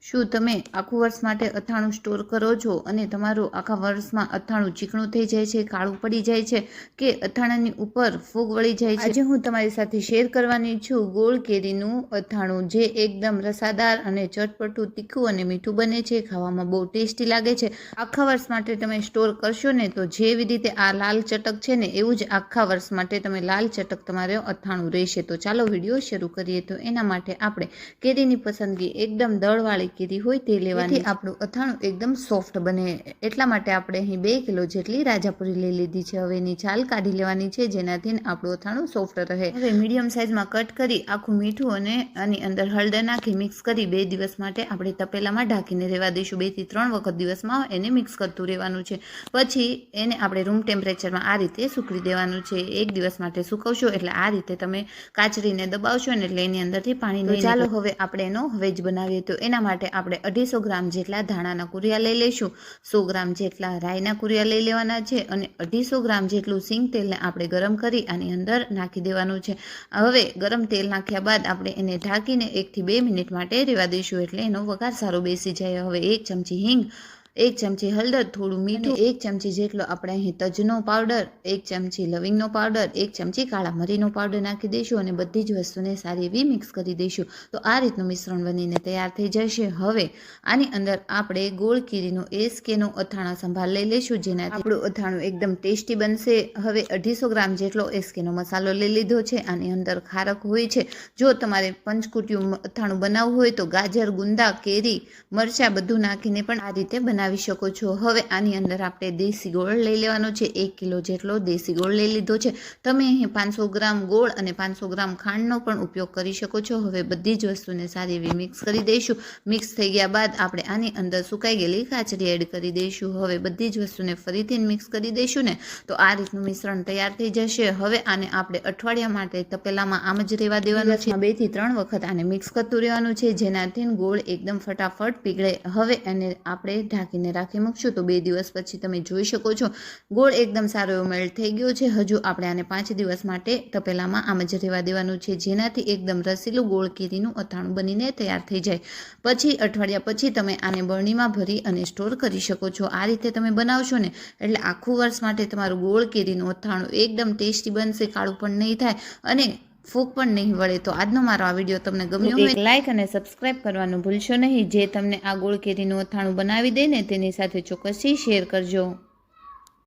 શું તમે આખું વર્ષ માટે અથાણું સ્ટોર કરો છો અને તમારું આખા વર્ષમાં અથાણું ચીકણું થઈ જાય છે, કાળું પડી જાય છે કે અથાણાની ઉપર ફૂગ વળી જાય છે? આજે હું તમારી સાથે શેર કરવાની છું ગોળ કેરીનું અથાણું, જે એકદમ રસાદાર અને ચટપટું, તીખું અને મીઠું બને છે. ખાવામાં બહુ ટેસ્ટી લાગે છે. આખા વર્ષ માટે તમે સ્ટોર કરશો ને તો જેવી રીતે આ લાલ ચટક છે ને એવું જ આખા વર્ષ માટે તમે લાલ ચટક તમારે અથાણું રહેશે. તો ચાલો વિડીયો શરૂ કરીએ. તો એના માટે આપણે કેરીની પસંદગી એકદમ દળવાળી કેરી હોય તે લેવાની. આપણું અથાણું એકદમ સોફ્ટ બને એટલા માટે આપણે અહીં 2 કિલો જેટલી રાજાપુરી લઈ લીધી છે. હવે એની છાલ કાઢી લેવાની છે, જેનાથી આપણું અથાણું સોફ્ટ રહે. હવે મીડિયમ સાઇઝમાં કટ કરી આખું મીઠું અને આની અંદર હળદર નાખી મિક્સ કરી 2 દિવસ માટે આપણે તપેલામાં ઢાંકીને રહેવા દઈશું. 2 થી 3 વખત દિવસમાં એને મિક્સ કરતું રહેવાનું છે. પછી એને આપણે રૂમ ટેમ્પરેચરમાં આ રીતે સૂકવી દેવાનું છે. 1 દિવસ માટે સૂકવશો એટલે આ રીતે તમે કાચરીને દબાવશો ને એટલે એની અંદરથી પાણી નહીં. ચાલો હવે આપણે એનો વેજ બનાવીએ. તો એના માટે આપણે 250 ગ્રામ જેટલા ધાણાના કુરિયા લઈ લઈશું. 100 ગ્રામ જેટલા રાઈના કુરિયા લઈ લેવાના છે અને 250 ગ્રામ જેટલું સિંગ તેલને આપણે ગરમ કરી આની અંદર નાખી દેવાનું છે. હવે ગરમ તેલ નાખ્યા બાદ આપણે એને ઢાંકીને 1 થી 2 મિનિટ માટે રહેવા દઈશું એટલે એનો વઘાર સારો બેસી જાય. હવે 1 ચમચી હિંગ, 1 ચમચી હળદર, થોડું મીઠું, 1 ચમચી જેટલો આપણે અહીં તજનો પાવડર, 1 ચમચી લવિંગનો પાવડર, 1 ચમચી કાળા મરીનો પાવડર નાખી દઈશું અને બધી જ વસ્તુને સારી એવી મિક્સ કરી દઈશું. તો આ રીતનું મિશ્રણ બનીને તૈયાર થઈ જશે. હવે આની અંદર આપણે ગોળ કેરીનો એસકેનો અથાણા સંભાર લઈ લઈશું, જેનાથી આપણું અથાણું એકદમ ટેસ્ટી બનશે. હવે 250 ગ્રામ જેટલો એસકેનો મસાલો લઈ લીધો છે. આની અંદર ખારક હોય છે. જો તમારે પંચકુટિયું અથાણું બનાવવું હોય તો ગાજર, ગુંદા, કેરી, મરચાં બધું નાખીને પણ આ રીતે બનાવી શકો છો. હવે આની અંદર આપણે દેશી ગોળ લઈ લેવાનો છે. 1 કિલો જેટલો દેશી ગોળ લઈ લીધો છે. તમે અહીં 500 ગ્રામ ગોળ અને 500 ગ્રામ ખાંડનો પણ ઉપયોગ કરી શકો છો. હવે બધી જ વસ્તુને સારી એવી મિક્સ કરી દઈશું. મિક્સ થઈ ગયા બાદ આપણે આની અંદર સુકાઈ ગયેલી કાચરી એડ કરી દઈશું. હવે બધી જ વસ્તુને ફરીથી મિક્સ કરી દઈશું ને તો આ રીતનું મિશ્રણ તૈયાર થઈ જશે. હવે આને આપણે અઠવાડિયા માટે તપેલામાં આમ જ રહેવા દેવાનું છે. 2 થી 3 વખત આને મિક્સ કરતું રહેવાનું છે, જેનાથી ગોળ એકદમ ફટાફટ પીગળે. હવે એને આપણે ઢાંકીને રાખી મૂકશું તો 2 દિવસ પછી તમે જોઈ શકો છો ગોળ એકદમ સારો એવો મેલ્ટ થઈ ગયો છે. હજુ આપણે આને 5 દિવસ માટે તપેલામાં આમ જ રહેવા દેવાનું છે, જેનાથી એકદમ રસીલું ગોળ કેરીનું અથાણું બનીને તૈયાર થઈ જાય. પછી અઠવાડિયા પછી તમે આને બરણીમાં ભરી અને સ્ટોર કરી શકો છો. આ રીતે તમે બનાવશો ને એટલે આખું વર્ષ માટે તમારું ગોળ કેરીનું અથાણું એકદમ ટેસ્ટી બનશે, કાળું પણ નહીં થાય અને ફૂગ પણ નહીં વળે. તો આજનો મારો આ વિડીયો તમને ગમ્યો હોય લાઈક અને સબસ્ક્રાઇબ કરવાનું ભૂલશો નહીં. જે તમને આ ગોળ કેરીનું અથાણું બનાવી દે ને તેની સાથે ચોક્કસથી શેર કરજો.